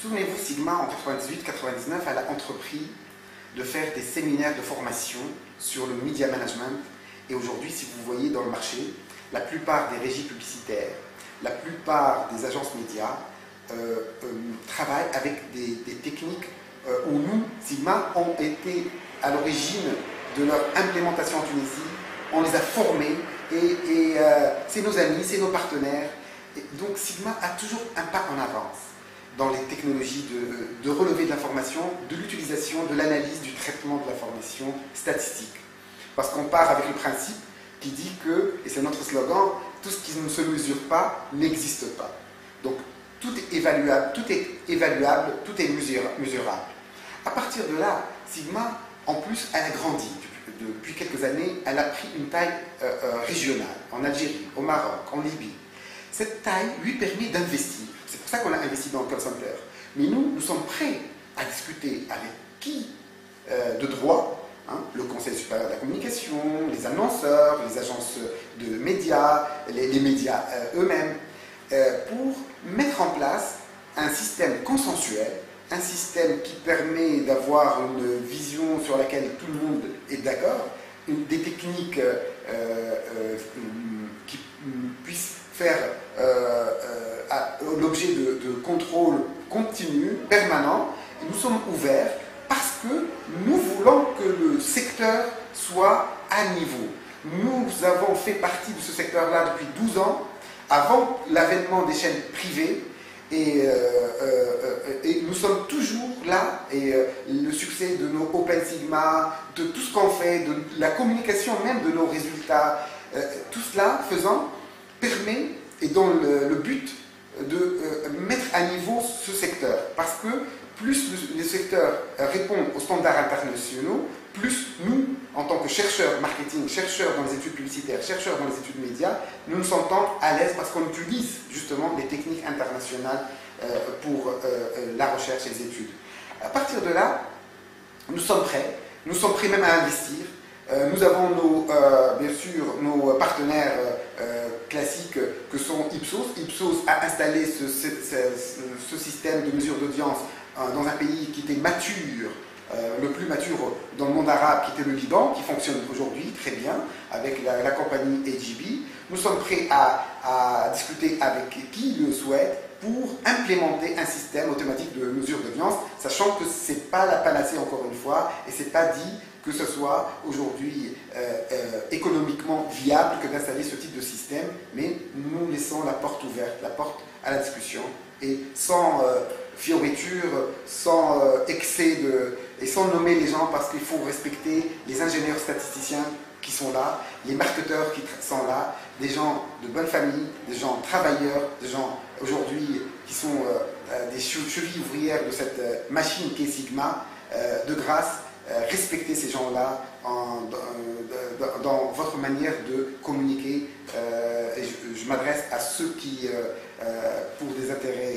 Souvenez-vous, Sigma, en 98-99, elle a entrepris de faire des séminaires de formation sur le media management. Et aujourd'hui, si vous voyez dans le marché, la plupart des régies publicitaires, la plupart des agences médias travaillent avec des techniques où nous, Sigma, ont été à l'origine de leur implémentation en Tunisie. On les a formés et c'est nos amis, c'est nos partenaires. Et donc Sigma a toujours un pas en avance dans les technologies de relevé de l'information, de l'utilisation, de l'analyse, du traitement de l'information statistique. Parce qu'on part avec le principe qui dit que, et c'est notre slogan, tout ce qui ne se mesure pas n'existe pas. Donc tout est évaluable, tout est mesurable. À partir de là, Sigma, en plus, elle a grandi. Depuis quelques années, elle a pris une taille régionale, en Algérie, au Maroc, en Libye. Cette taille lui permet d'investir. C'est pour ça qu'on a investi dans le call center. Mais nous sommes prêts à discuter avec qui de droit, hein, le Conseil supérieur de la communication, les annonceurs, les agences de médias, les médias eux-mêmes, pour mettre en place un système consensuel, un système qui permet d'avoir une vision sur laquelle tout le monde est d'accord, des techniques qui puissent faire l'objet de contrôle continu, permanent. Et nous sommes ouverts parce que nous voulons que le secteur soit à niveau. Nous avons fait partie de ce secteur-là depuis 12 ans, avant l'avènement des chaînes privées. Et nous sommes toujours là, et le succès de nos Open Sigma, de tout ce qu'on fait, de la communication même de nos résultats, tout cela faisant, permet, et dans le but de mettre à niveau ce secteur. Parce que plus le secteur répond aux standards internationaux, plus nous, en tant que chercheurs marketing, chercheurs dans les études publicitaires, chercheurs dans les études médias, nous nous sentons à l'aise parce qu'on utilise justement des techniques internationales pour la recherche et les études. À partir de là, nous sommes prêts même à investir. Nous avons bien sûr nos partenaires classiques que sont Ipsos. Ipsos a installé ce système de mesure d'audience dans un pays qui était mature, le plus mature dans le monde arabe, qui était le Liban, qui fonctionne aujourd'hui très bien avec la compagnie AGB. Nous sommes prêts à discuter avec qui le souhaite pour implémenter un système automatique de mesure d'audience, sachant que ce n'est pas la panacée encore une fois, et ce n'est pas dit que ce soit aujourd'hui économiquement viable que d'installer ce type de système, mais nous laissons la porte ouverte, la porte à la discussion, et sans fioriture, sans excès et sans nommer les gens, parce qu'il faut respecter les ingénieurs statisticiens qui sont là, les marketeurs qui sont là, des gens de bonne famille, des gens travailleurs, des gens aujourd'hui qui sont des chevilles ouvrières de cette machine qui est Sigma. De grâce, respectez ces gens-là dans votre manière de communiquer. Et je m'adresse à ceux qui, pour des intérêts